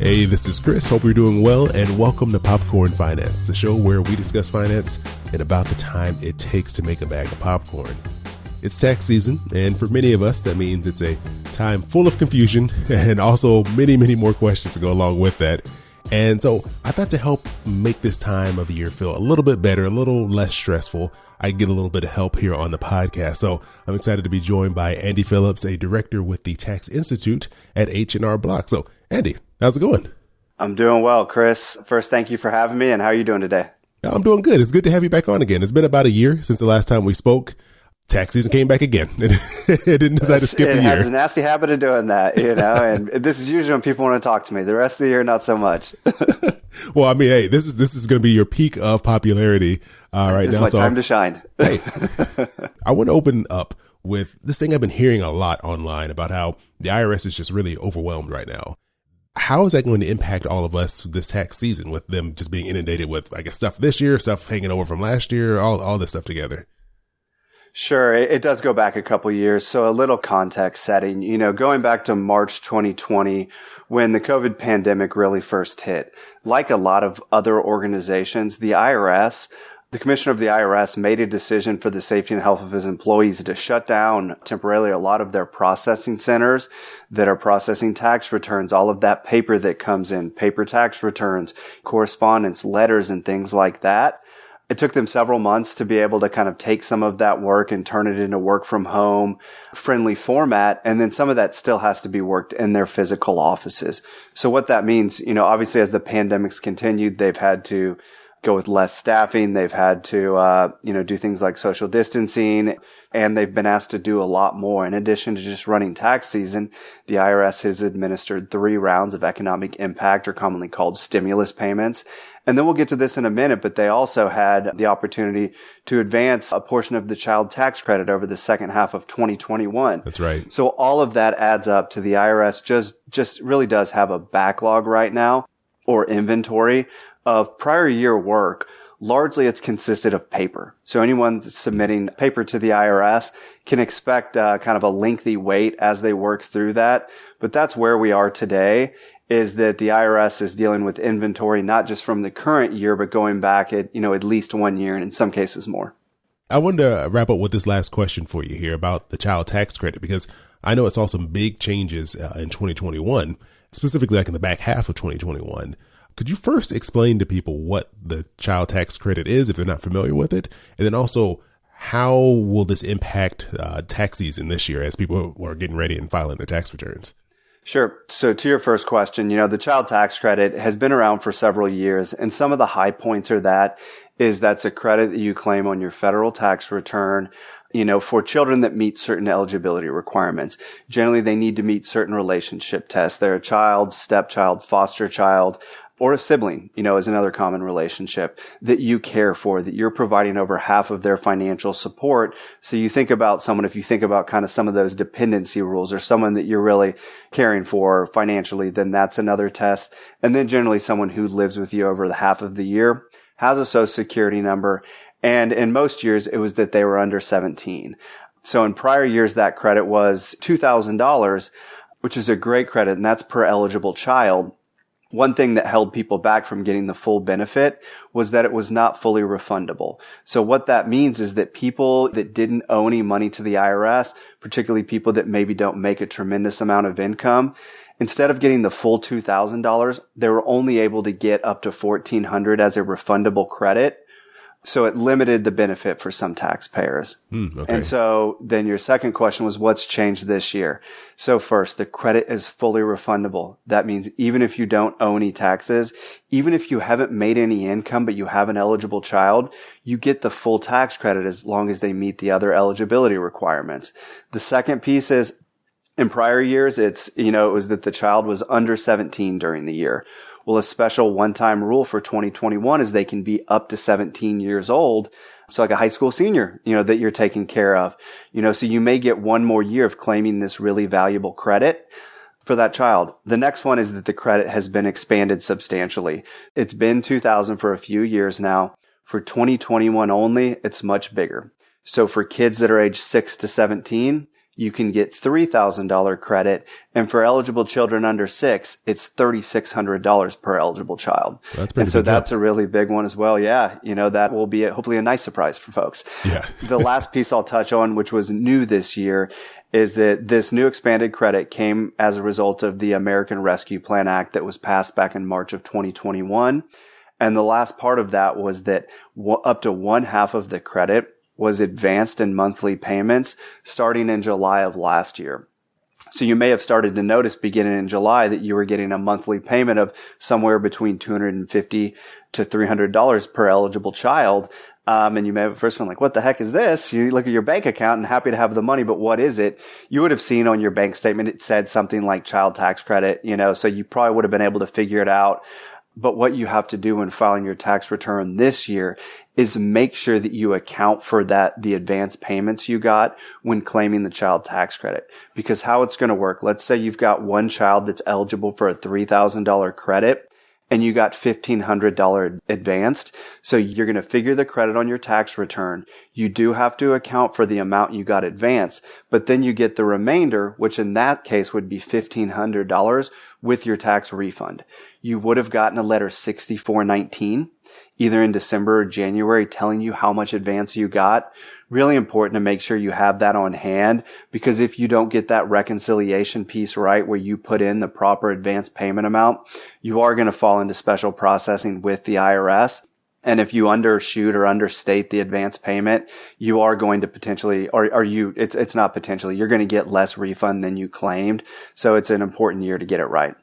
Hey, this is Chris. Hope you're doing well, and welcome to Popcorn Finance, the show where we discuss finance in about the time it takes to make a bag of popcorn. It's tax season, and for many of us, that means it's a time full of confusion and also many, many more questions to go along with that. And so I thought to help make this time of the year feel a little bit better, a little less stressful, I get a little bit of help here on the podcast. So I'm excited to be joined by Andy Phillips, a director with the Tax Institute at H&amp Block. So Andy, how's it going? I'm doing well, Chris. First, thank you for having me. And how are you doing today? I'm doing good. It's good to have you back on again. It's been about a year since the last time we spoke. Tax season came back again. It didn't decide to skip a year. It has a nasty habit of doing that, and this is usually when people want to talk to me. The rest of the year, not so much. Well, I mean, hey, this is going to be your peak of popularity right now. It's my time to shine. Hey, I want to open up with this thing I've been hearing a lot online about how the IRS is just really overwhelmed right now. How is that going to impact all of us this tax season with them just being inundated with, I guess, stuff this year, stuff hanging over from last year, all this stuff together? Sure. It does go back a couple of years. So a little context setting, going back to March 2020, when the COVID pandemic really first hit, like a lot of other organizations, the commissioner of the IRS made a decision for the safety and health of his employees to shut down temporarily a lot of their processing centers that are processing tax returns, all of that paper that comes in, paper tax returns, correspondence, letters, and things like that. It took them several months to be able to kind of take some of that work and turn it into work from home friendly format. And then some of that still has to be worked in their physical offices. So what that means, obviously as the pandemic's continued, they've had to go with less staffing. They've had to, do things like social distancing, and they've been asked to do a lot more. In addition to just running tax season, the IRS has administered 3 rounds of economic impact, or commonly called stimulus payments. And then we'll get to this in a minute, but they also had the opportunity to advance a portion of the child tax credit over the second half of 2021. That's right. So all of that adds up to the IRS just really does have a backlog right now, or inventory of prior year work. Largely, it's consisted of paper. So anyone that's submitting paper to the IRS can expect kind of a lengthy wait as they work through that. But that's where we are today, is that the IRS is dealing with inventory, not just from the current year, but going back at least 1 year, and in some cases more. I wanted to wrap up with this last question for you here about the child tax credit, because I know it saw some big changes in 2021, specifically like in the back half of 2021. Could you first explain to people what the child tax credit is if they're not familiar with it? And then also, how will this impact tax season this year as people are getting ready and filing their tax returns? Sure. So to your first question, the child tax credit has been around for several years, and some of the high points are that's a credit that you claim on your federal tax return, for children that meet certain eligibility requirements. Generally, they need to meet certain relationship tests. They're a child, stepchild, foster child, or a sibling, is another common relationship that you care for, that you're providing over half of their financial support. So you think about someone, if you think about kind of some of those dependency rules, or someone that you're really caring for financially, then that's another test. And then generally someone who lives with you over the half of the year has a social security number. And in most years, it was that they were under 17. So in prior years, that credit was $2,000, which is a great credit, and that's per eligible child. One thing that held people back from getting the full benefit was that it was not fully refundable. So what that means is that people that didn't owe any money to the IRS, particularly people that maybe don't make a tremendous amount of income, instead of getting the full $2,000, they were only able to get up to $1,400 as a refundable credit. So it limited the benefit for some taxpayers. Okay. And so then your second question was, what's changed this year? So first, the credit is fully refundable. That means even if you don't owe any taxes, even if you haven't made any income, but you have an eligible child, you get the full tax credit as long as they meet the other eligibility requirements. The second piece is, in prior years, it was that the child was under 17 during the year. Well, a special one-time rule for 2021 is they can be up to 17 years old. So like a high school senior, that you're taking care of, so you may get 1 more year of claiming this really valuable credit for that child. The next one is that the credit has been expanded substantially. It's been $2,000 for a few years now. For 2021 only, it's much bigger. So for kids that are age 6 to 17, you can get $3,000 credit. And for eligible children under 6, it's $3,600 per eligible child. That's pretty and so big that's jump. a really big one as well. Yeah. That will be hopefully a nice surprise for folks. Yeah. The last piece I'll touch on, which was new this year, is that this new expanded credit came as a result of the American Rescue Plan Act that was passed back in March of 2021. And the last part of that was that up to one half of the credit was advanced in monthly payments starting in July of last year. So you may have started to notice beginning in July that you were getting a monthly payment of somewhere between $250 to $300 per eligible child. And you may have first been like, what the heck is this? You look at your bank account and happy to have the money, but what is it? You would have seen on your bank statement, it said something like child tax credit, so you probably would have been able to figure it out. But what you have to do when filing your tax return this year is make sure that you account for the advance payments you got when claiming the child tax credit. Because how it's going to work, let's say you've got one child that's eligible for a $3,000 credit and you got $1,500 advanced. So you're going to figure the credit on your tax return. You do have to account for the amount you got advanced, but then you get the remainder, which in that case would be $1,500 with your tax refund. You would have gotten a letter 6419 either in December or January telling you how much advance you got. Really important to make sure you have that on hand, because if you don't get that reconciliation piece right where you put in the proper advance payment amount, you are going to fall into special processing with the IRS. And if you undershoot or understate the advance payment, you are going to potentially, it's not potentially, you're going to get less refund than you claimed. So it's an important year to get it right.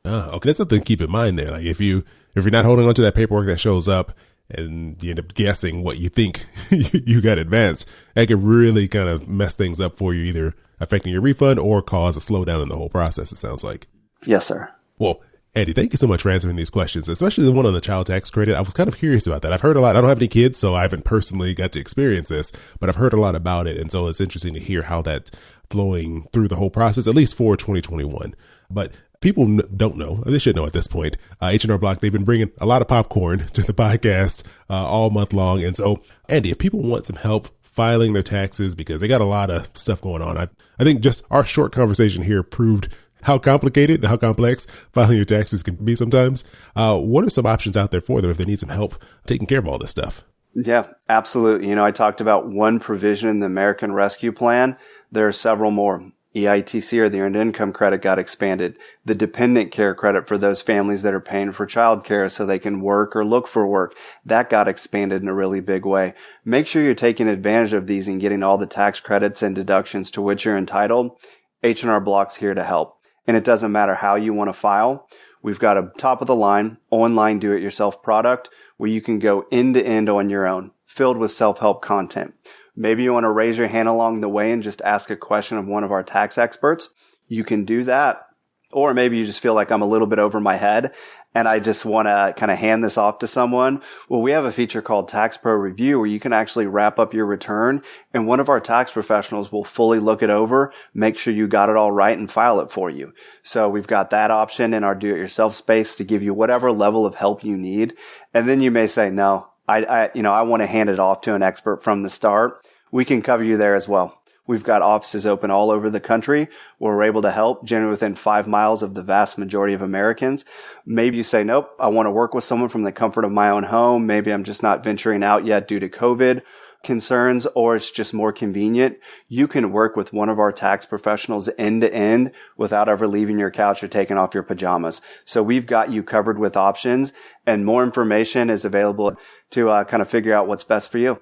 Okay, that's something to keep in mind there. Like if you're not holding on to that paperwork that shows up and you end up guessing what you think you got advanced, that could really kind of mess things up for you, either affecting your refund or cause a slowdown in the whole process, it sounds like. Yes, sir. Well, Andy, thank you so much for answering these questions, especially the one on the child tax credit. I was kind of curious about that. I've heard a lot. I don't have any kids, so I haven't personally got to experience this, but I've heard a lot about it. And so it's interesting to hear how that's flowing through the whole process, at least for 2021. But people don't know. They should know at this point. H&R Block, they've been bringing a lot of popcorn to the podcast all month long. And so, Andy, if people want some help filing their taxes because they got a lot of stuff going on, I think just our short conversation here proved how complicated and how complex filing your taxes can be sometimes. What are some options out there for them if they need some help taking care of all this stuff? Yeah, absolutely. I talked about one provision in the American Rescue Plan. There are several more. EITC, or the Earned Income Credit, got expanded. The Dependent Care Credit for those families that are paying for childcare so they can work or look for work, that got expanded in a really big way. Make sure you're taking advantage of these and getting all the tax credits and deductions to which you're entitled. H&R Block's here to help. And it doesn't matter how you want to file. We've got a top-of-the-line online do-it-yourself product where you can go end-to-end on your own, filled with self-help content. Maybe you want to raise your hand along the way and just ask a question of one of our tax experts. You can do that. Or maybe you just feel like I'm a little bit over my head and I just want to kind of hand this off to someone. Well, we have a feature called Tax Pro Review where you can actually wrap up your return and one of our tax professionals will fully look it over, make sure you got it all right and file it for you. So we've got that option in our do-it-yourself space to give you whatever level of help you need. And then you may say, no, I want to hand it off to an expert from the start. We can cover you there as well. We've got offices open all over the country where we're able to help, generally within 5 miles of the vast majority of Americans. Maybe you say, nope, I want to work with someone from the comfort of my own home. Maybe I'm just not venturing out yet due to COVID concerns, or it's just more convenient. You can work with one of our tax professionals end to end without ever leaving your couch or taking off your pajamas. So we've got you covered with options, and more information is available to kind of figure out what's best for you.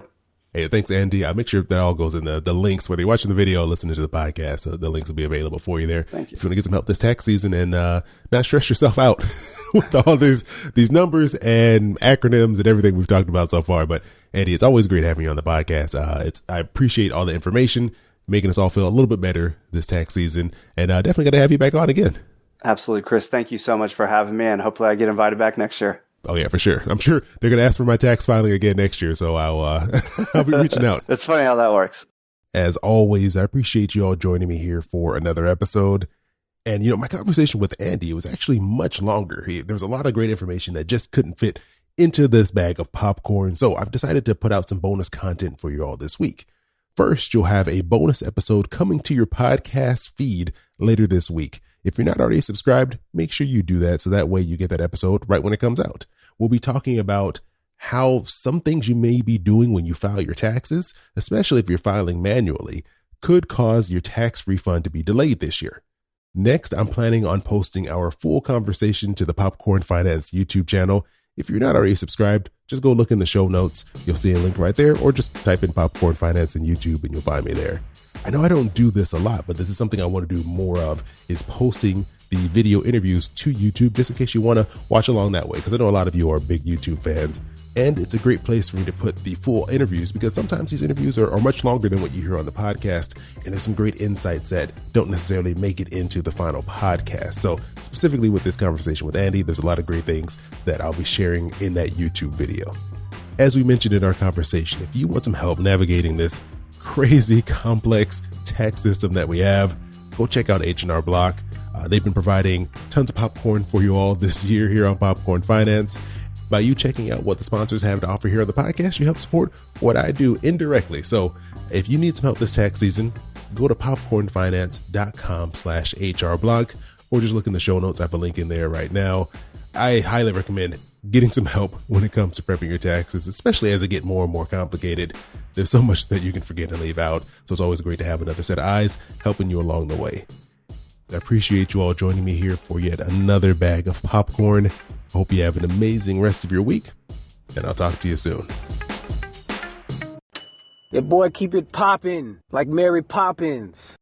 Hey, thanks, Andy. I'll make sure that all goes in the links, whether you're watching the video or listening to the podcast. So the links will be available for you there. Thank you. If you want to get some help this tax season and not stress yourself out with all these numbers and acronyms and everything we've talked about so far. But Andy, it's always great having you on the podcast. I appreciate all the information, making us all feel a little bit better this tax season, and definitely got to have you back on again. Absolutely, Chris. Thank you so much for having me, and hopefully I get invited back next year. Oh yeah, for sure. I'm sure they're going to ask for my tax filing again next year. So I'll be reaching out. It's funny how that works. As always, I appreciate you all joining me here for another episode. And, my conversation with Andy was actually much longer. There was a lot of great information that just couldn't fit into this bag of popcorn. So I've decided to put out some bonus content for you all this week. First, you'll have a bonus episode coming to your podcast feed later this week. If you're not already subscribed, make sure you do that so that way you get that episode right when it comes out. We'll be talking about how some things you may be doing when you file your taxes, especially if you're filing manually, could cause your tax refund to be delayed this year. Next, I'm planning on posting our full conversation to the Popcorn Finance YouTube channel. If you're not already subscribed, just go look in the show notes. You'll see a link right there, or just type in Popcorn Finance in YouTube and you'll find me there. I know I don't do this a lot, but this is something I want to do more of, is posting the video interviews to YouTube, just in case you want to watch along that way, because I know a lot of you are big YouTube fans. And it's a great place for me to put the full interviews, because sometimes these interviews are much longer than what you hear on the podcast. And there's some great insights that don't necessarily make it into the final podcast. So specifically with this conversation with Andy, there's a lot of great things that I'll be sharing in that YouTube video. As we mentioned in our conversation, if you want some help navigating this crazy complex tax system that we have, go check out H&R Block. They've been providing tons of popcorn for you all this year here on Popcorn Finance. By you checking out what the sponsors have to offer here on the podcast, you help support what I do indirectly. So if you need some help this tax season, go to popcornfinance.com/HRblog, or just look in the show notes. I have a link in there right now. I highly recommend getting some help when it comes to prepping your taxes, especially as they get more and more complicated. There's so much that you can forget and leave out. So it's always great to have another set of eyes helping you along the way. I appreciate you all joining me here for yet another bag of popcorn. I hope you have an amazing rest of your week, and I'll talk to you soon. Your boy keep it poppin' like Mary Poppins.